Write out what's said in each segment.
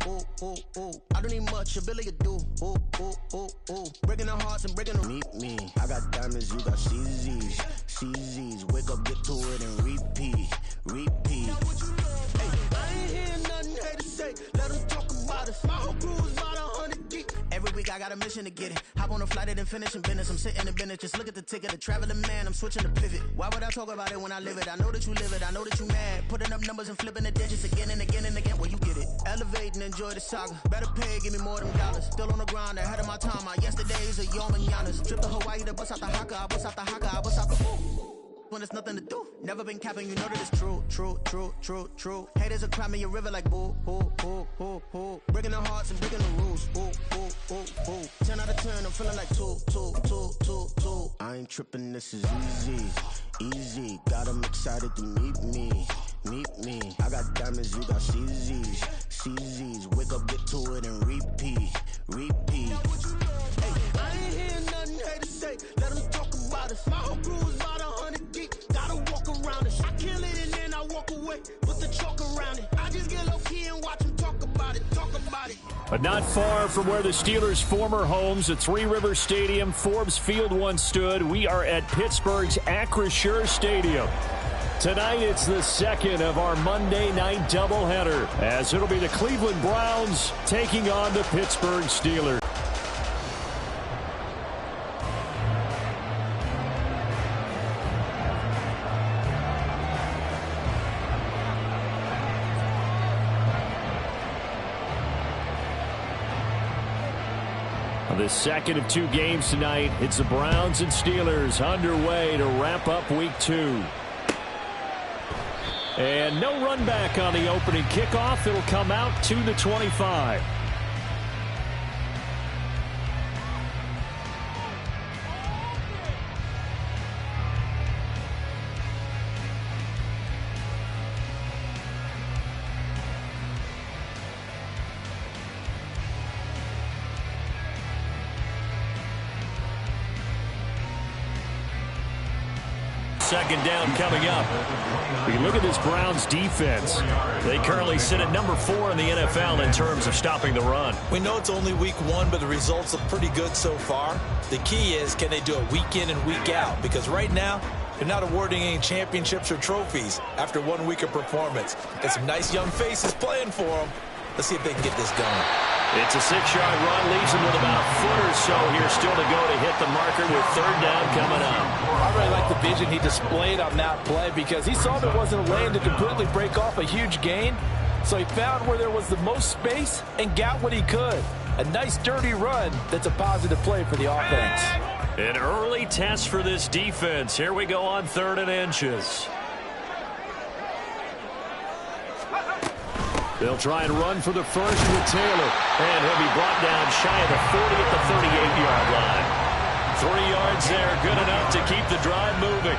ooh, ooh, ooh. I don't need much, ability to do. Ooh, ooh, ooh, ooh. Breaking the hearts and breaking the... Meet me, I got diamonds, you got CZs. CZs, wake up, get to it and repeat. Repeat. Hey, I ain't hearing nothing haters say. Let them talk about us. My whole crew is about 100 deep. Every week I got a mission to get it. Hop on a flight and finish in business. I'm sitting in business. Just look at the ticket. A traveling man. I'm switching the pivot. Why would I talk about it when I live it? I know that you live it. I know that you mad. Putting up numbers and flipping the digits again and again and again. Well, you get it. Elevate and enjoy the saga. Better pay, give me more than dollars. Still on the grind, ahead of my time. My yesterdays are your mananas. Trip to Hawaii to bust out the haka. I bust out the haka. I bust out the when there's nothing to do. Never been capping, you know that it's true, true, true, true, true. Haters are climbing your river like boo, boo, boo, boo, boo. Breaking the hearts and breaking the rules. Ooh, ooh, ooh, ooh. 10 out of 10, I'm feeling like 2, 2, 2, 2, 2. I ain't tripping, this is easy, easy. Got 'em excited to meet me, meet me. I got diamonds, you got CZs, CZs. Wake up, get to it and repeat, repeat. Hey, I ain't hearing nothing haters say. Let them talk about us. My whole crew is about 100 deep. Gotta walk around it. I kill it and then I walk away. Put the chalk around it. I just get low key and watch them talk about it. Talk about it. But not far from where the Steelers' former homes at Three Rivers Stadium, Forbes Field once stood, we are at Pittsburgh's Acrisure Stadium. Tonight, it's the second of our Monday night doubleheader, as it'll be the Cleveland Browns taking on the Pittsburgh Steelers. The second of 2 games tonight. It's the Browns and Steelers underway to wrap up week 2. And no run back on the opening kickoff. It'll come out to the 25. Second down coming up. We look at this Browns defense. They currently sit at number 4 in the NFL in terms of stopping the run. We know it's only week 1, but the results look pretty good so far. The key is, can they do it week in and week out? Because right now, they're not awarding any championships or trophies after 1 week of performance. Got some nice young faces playing for them. Let's see if they can get this going. It's a 6-yard run, leaves him with about a foot or so here still to go to hit the marker with 3rd down coming up. I really like the vision he displayed on that play because he saw there wasn't a lane to completely break off a huge gain. So he found where there was the most space and got what he could. A nice dirty run that's a positive play for the offense. An early test for this defense. Here we go on 3rd and inches. They'll try and run for the first with Taylor. And he'll be brought down shy of the 40 at the 38-yard line. 3 yards there, good enough to keep the drive moving.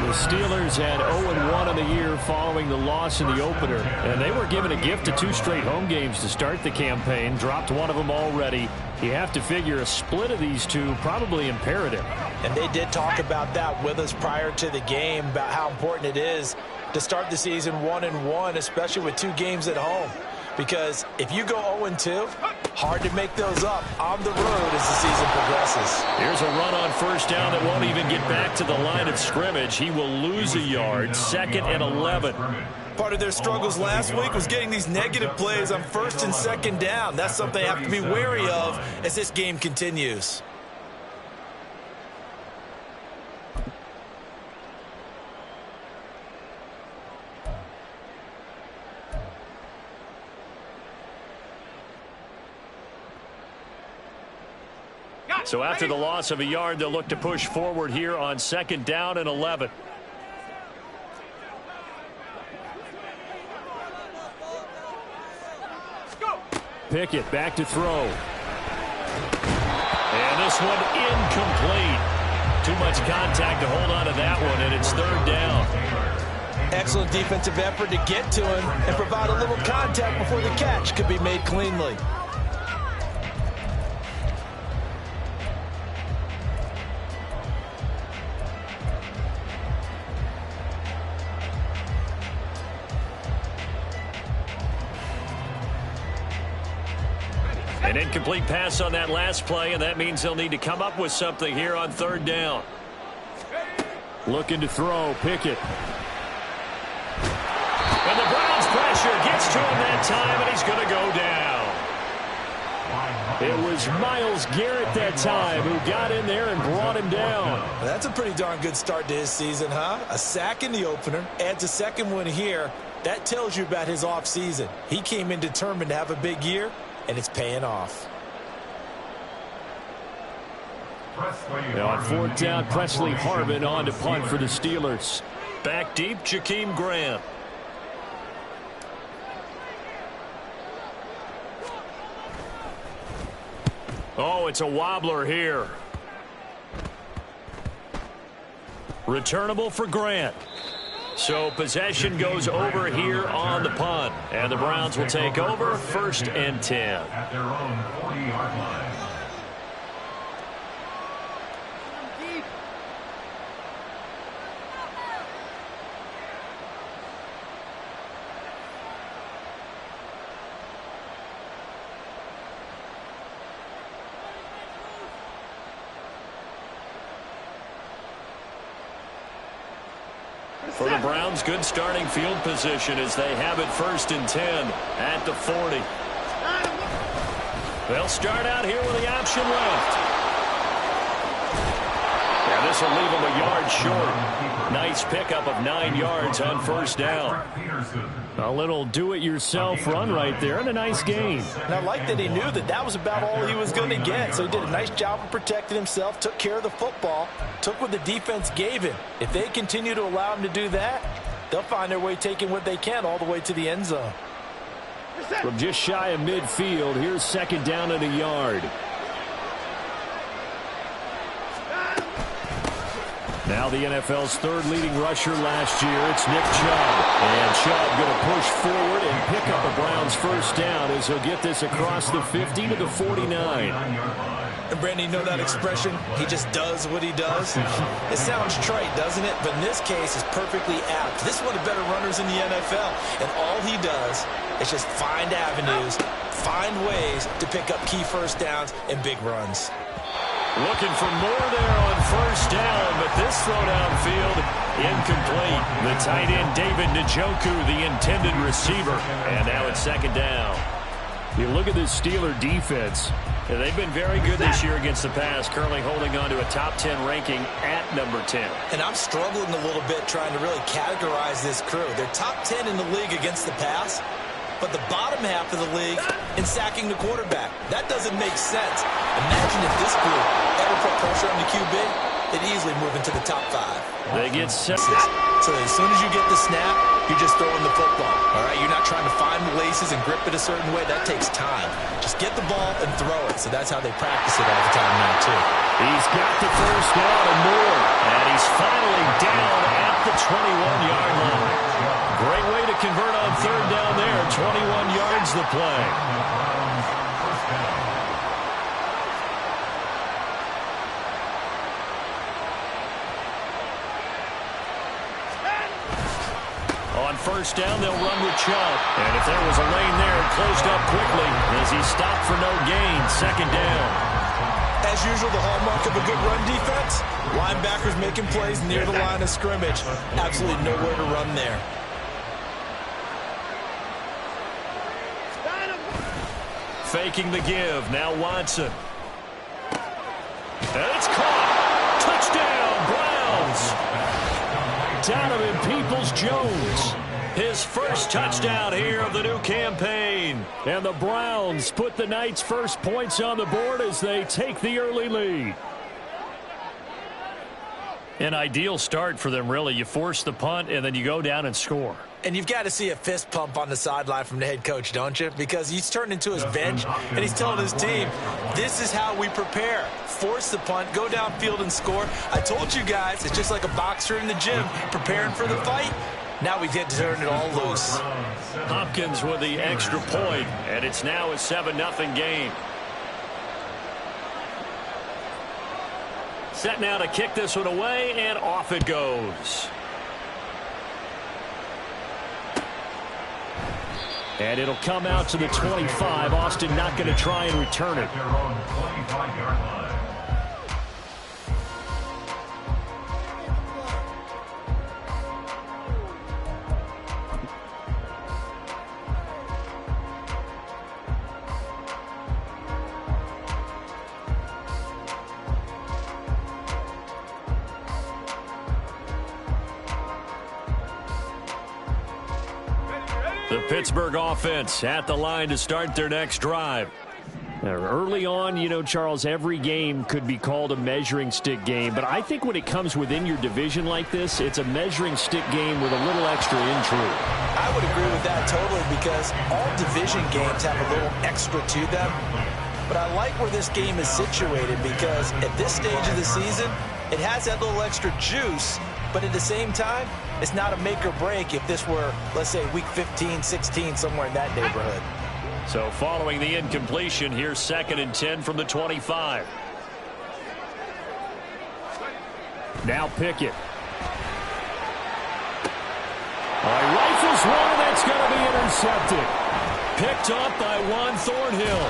The Steelers had 0-1 in the year following the loss in the opener. And they were given a gift of 2 straight home games to start the campaign. Dropped one of them already. You have to figure a split of these 2 probably imperative. And they did talk about that with us prior to the game, about how important it is to start the season 1-1, especially with 2 games at home. Because if you go 0-2, hard to make those up on the road as the season progresses. Here's a run on 1st down that won't even get back to the line of scrimmage. He will lose a yard, 2nd and 11. Part of their struggles last week was getting these negative plays on 1st and 2nd down. That's something they have to be wary of as this game continues. So after the loss of a yard, they'll look to push forward here on 2nd down and 11. Pickett back to throw. And this one incomplete. Too much contact to hold on to that one, and it's 3rd down. Excellent defensive effort to get to him and provide a little contact before the catch could be made cleanly. An incomplete pass on that last play, and that means they'll need to come up with something here on third down. Looking to throw, Pickett. And the Browns pressure gets to him that time, and he's going to go down. It was Myles Garrett that time who got in there and brought him down. Well, that's a pretty darn good start to his season, huh? A sack in the opener, adds a second one here. That tells you about his offseason. He came in determined to have a big year, and it's paying off. Now on fourth down, Presley Harvin on to punt for the Steelers. Back deep, Jakeem Grant. Oh, it's a wobbler here. Returnable for Grant. So possession goes over here on the punt. And the Browns will take over 1st and 10. At their own 40-yard line. For the Browns, good starting field position as they have it 1st and 10 at the 40. They'll start out here with the option left. And this will leave them a yard short. Nice pickup of 9 yards on 1st down. A little do-it-yourself run right there and a nice gain. And I like that he knew that that was about all he was going to get. So he did a nice job of protecting himself, took care of the football, took what the defense gave him. If they continue to allow him to do that, they'll find their way taking what they can all the way to the end zone. From just shy of midfield, here's 2nd down and a yard. Now the NFL's 3rd leading rusher last year, it's Nick Chubb. And Chubb going to push forward and pick up a Browns 1st down as he'll get this across the 50 to the 49. And Brandon, you know that expression, he just does what he does? It sounds trite, doesn't it? But in this case, it's perfectly apt. This is one of the better runners in the NFL. And all he does is just find avenues, find ways to pick up key 1st downs and big runs. Looking for more there on 1st down, but this throw downfield incomplete. The tight end, David Njoku, the intended receiver. And now it's 2nd down. You look at this Steeler defense. Yeah, they've been very good this year against the pass, currently holding on to a top 10 ranking at number 10. And I'm struggling a little bit trying to really categorize this crew. They're top 10 in the league against the pass, but the bottom half of the league in sacking the quarterback. That doesn't make sense. Imagine if this group ever put pressure on the QB, they'd easily move into the top 5. They get set. So as soon as you get the snap, you're just throwing the football. All right, you're not trying to find the laces and grip it a certain way. That takes time. Just get the ball and throw it. So that's how they practice it all the time now, too. He's got the 1st down and more. And he's finally down at the 21-yard line. Great way to convert on 3rd down there. 21 yards the play. On 1st down, they'll run with Chubb. And if there was a lane there, it closed up quickly as he stopped for no gain. 2nd down. As usual, the hallmark of a good run defense, linebackers making plays near the line of scrimmage. Absolutely nowhere to run there. Faking the give. Now Watson. And it's caught. Touchdown, Browns. Donovan Peoples-Jones. His first touchdown here of the new campaign. And the Browns put the Knights' first points on the board as they take the early lead. An ideal start for them, really. You force the punt, and then you go down and score. And you've got to see a fist pump on the sideline from the head coach, don't you? Because he's turned into his bench, and he's telling his team, this is how we prepare. Force the punt, go downfield and score. I told you guys, it's just like a boxer in the gym preparing for the fight. Now we get to turn it all loose. Hopkins with the extra point, and it's now a 7-0 game. Set now to kick this one away, and off it goes. And it'll come out to the 25. Austin not going to try and return it. Their own 25-yard line. The Pittsburgh offense at the line to start their next drive. Early on, you know, Charles, every game could be called a measuring stick game. But I think when it comes within your division like this, it's a measuring stick game with a little extra intrigue. I would agree with that totally because all division games have a little extra to them. But I like where this game is situated because at this stage of the season, it has that little extra juice. But at the same time, it's not a make or break if this were, let's say, week 15, 16, somewhere in that neighborhood. So following the incompletion, here's 2nd and 10 from the 25. Now Pickett. Rifles one that's going to be intercepted. Picked up by Juan Thornhill.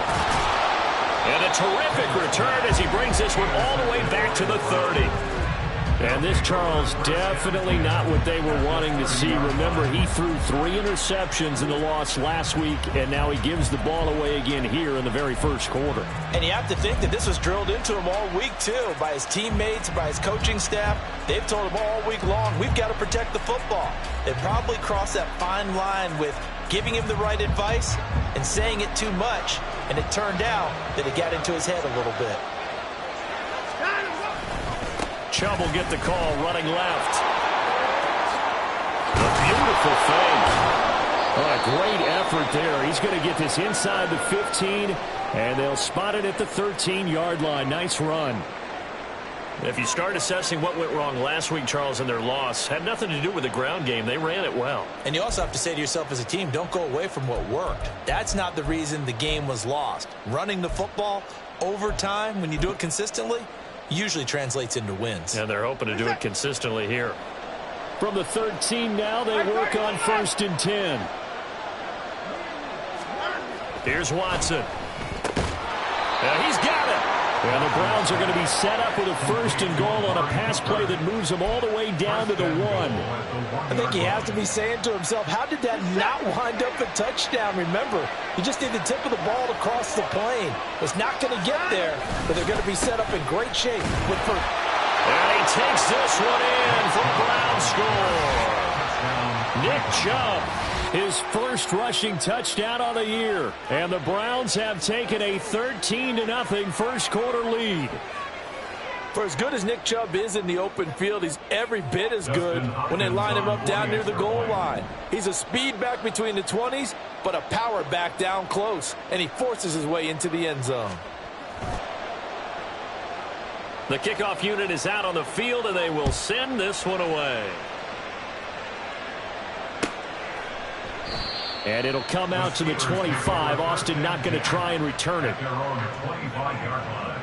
And a terrific return as he brings this one all the way back to the 30. And this, Charles, definitely not what they were wanting to see. Remember, he threw 3 interceptions in the loss last week, and now he gives the ball away again here in the very first quarter. And you have to think that this was drilled into him all week, too, by his teammates, by his coaching staff. They've told him all week long, we've got to protect the football. They probably crossed that fine line with giving him the right advice and saying it too much, and it turned out that it got into his head a little bit. Chubb will get the call running left. A beautiful fake. Oh, a great effort there. He's going to get this inside the 15, and they'll spot it at the 13-yard line. Nice run. If you start assessing what went wrong last week, Charles, in their loss, had nothing to do with the ground game. They ran it well. And you also have to say to yourself as a team, don't go away from what worked. That's not the reason the game was lost. Running the football over time, when you do it consistently, usually translates into wins. And they're hoping to do it consistently here. From the 13 now, they work on 1st and 10. Here's Watson. He's got it. And the Browns are going to be set up with a 1st and goal on a pass play that moves them all the way down to the 1. I think he has to be saying to himself, how did that not wind up a touchdown? Remember, you just need the tip of the ball to cross the plane. It's not going to get there, but they're going to be set up in great shape. And he takes this one in for a Brown score. Nick Chubb, his first rushing touchdown on the year. And the Browns have taken a 13-0 first quarter lead. For as good as Nick Chubb is in the open field, he's every bit as good when they line him up down near the goal line. He's a speed back between the 20s, but a power back down close, and he forces his way into the end zone. The kickoff unit is out on the field, and they will send this one away. And it'll come out to the 25. Austin not going to try and return it. Their own 25-yard line.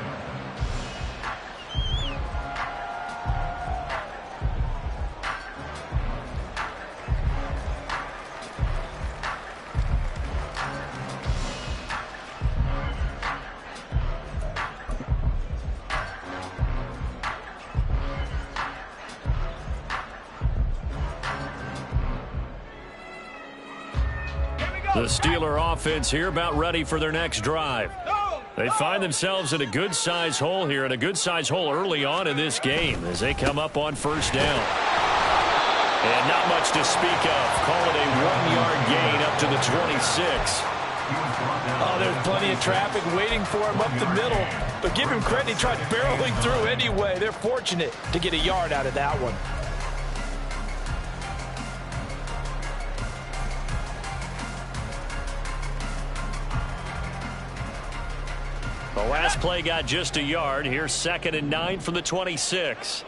The Steeler offense here about ready for their next drive. They find themselves in a good-sized hole here, and a good-sized hole early on in this game as they come up on 1st down. And not much to speak of. Call it a 1-yard gain up to the 26. Oh, there's plenty of traffic waiting for him up the middle. But give him credit, he tried barreling through anyway. They're fortunate to get a yard out of that one. The last play got just a yard. Here's 2nd and 9 from the 26.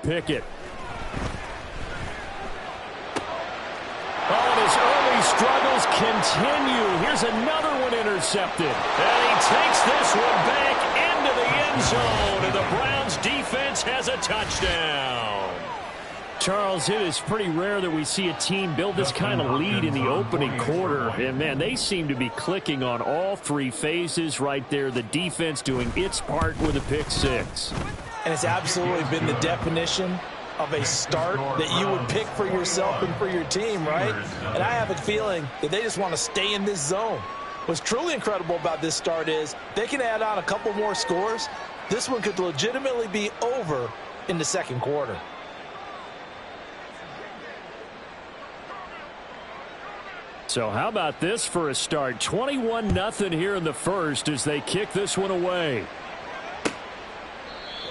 Pickett. Oh, and his early struggles continue. Here's another one intercepted. And he takes this one back into into the end zone, and the Browns defense has a touchdown. Charles, it is pretty rare that we see a team build this kind of lead in the opening quarter. And, man, they seem to be clicking on all three phases right there. The defense doing its part with a pick six. And it's absolutely been the definition of a start that you would pick for yourself and for your team, right? And I have a feeling that they just want to stay in this zone. What's truly incredible about this start is they can add on a couple more scores. This one could legitimately be over in the second quarter. So how about this for a start? 21-0 here in the first as they kick this one away.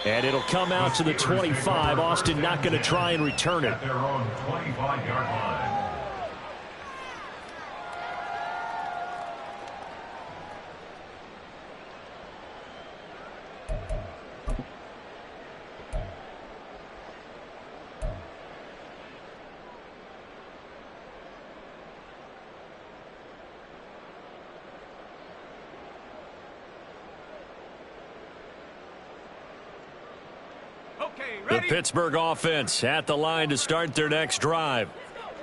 And it'll come out to the 25. Austin not going to try and return it. At their own 25-yard line. The Pittsburgh offense at the line to start their next drive.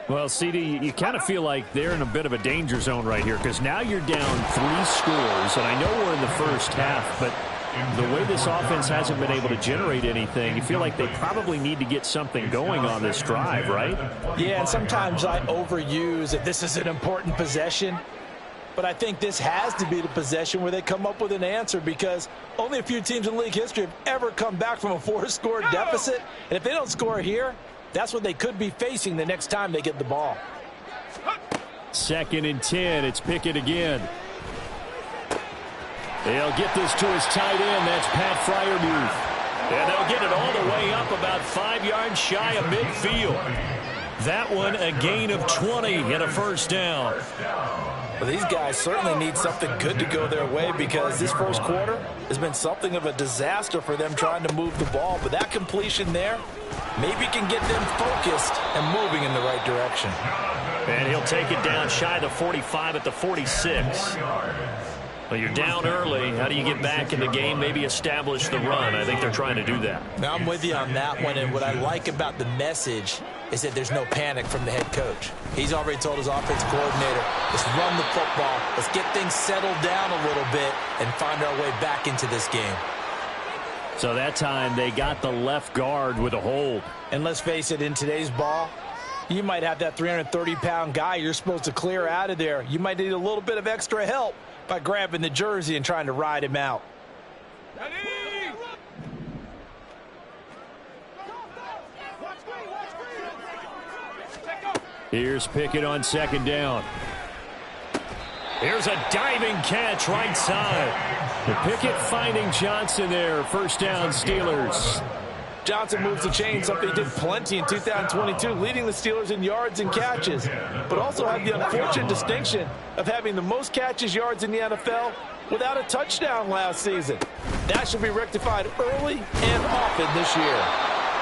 Well, CD, you kind of feel like they're in a bit of a danger zone right here because now you're down 3 scores, and I know we're in the first half, but the way this offense hasn't been able to generate anything, you feel like they probably need to get something going on this drive, right? Yeah, and sometimes I overuse that this is an important possession. But I think this has to be the possession where they come up with an answer because only a few teams in league history have ever come back from a 4-score deficit. And if they don't score here, that's what they could be facing the next time they get the ball. 2nd and 10. It's Pickett again. They'll get this to his tight end. That's Pat Freiermuth. And they'll get it all the way up about 5 yards shy of midfield. That one a gain of 20 and a first down. Well, these guys certainly need something good to go their way because this first quarter has been something of a disaster for them trying to move the ball. But that completion there maybe can get them focused and moving in the right direction. And he'll take it down shy of the 45 at the 46. Well, you're down early. How do you get back in the game, maybe establish the run? I think they're trying to do that. Now, I'm with you on that one, and what I like about the message is that there's no panic from the head coach. He's already told his offensive coordinator, let's run the football, let's get things settled down a little bit and find our way back into this game. So that time they got the left guard with a hold. And let's face it, in today's ball, you might have that 330-pound guy you're supposed to clear out of there. You might need a little bit of extra help by grabbing the jersey and trying to ride him out. Here's Pickett on 2nd down. Here's a diving catch right side. The Pickett finding Johnson there. First down, Steelers. Johnson moves the chain, something he did plenty in 2022, leading the Steelers in yards and catches, but also had the unfortunate distinction of having the most catches yards in the NFL without a touchdown last season. That should be rectified early and often this year.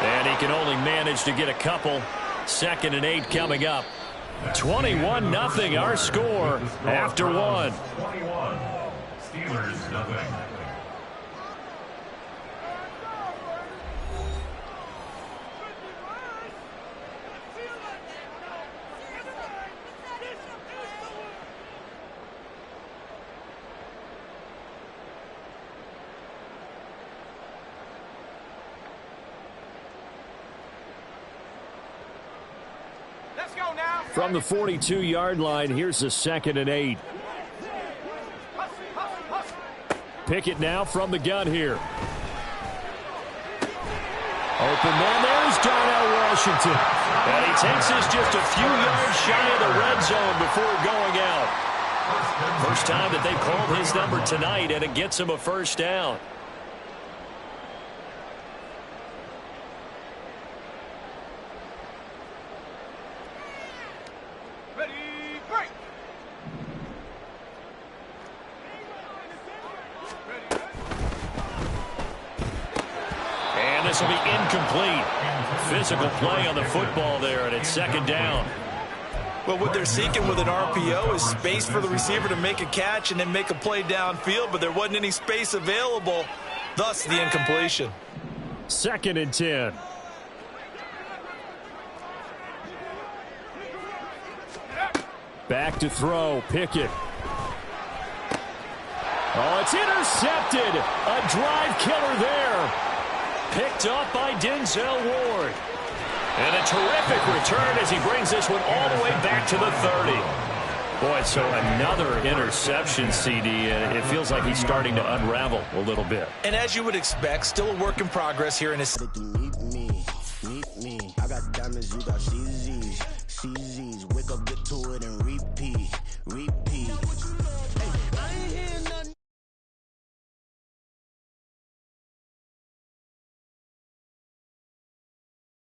And he can only manage to get a couple. 2nd and 8 coming up. 21-0 our score after 1. 21. Steelers nothing. From the 42-yard line, here's a 2nd and 8. Pickett now from the gun here. Open man, there's Darnell Washington. And he takes us just a few yards shy of the red zone before going out. First time that they've called his number tonight, and it gets him a first down. This will be incomplete. Physical play on the football there, and it's 2nd down. Well, what they're seeking with an RPO is space for the receiver to make a catch and then make a play downfield, but there wasn't any space available. thus the incompletion. 2nd and 10. Back to throw, Pickett. Oh, it's intercepted. A drive killer there. Picked up by Denzel Ward. And a terrific return as he brings this one all the way back to the 30. Boy, so another interception, CD, and it feels like he's starting to unravel a little bit. And as you would expect, still a work in progress here in his... Meet me. I got diamonds, you got CZ.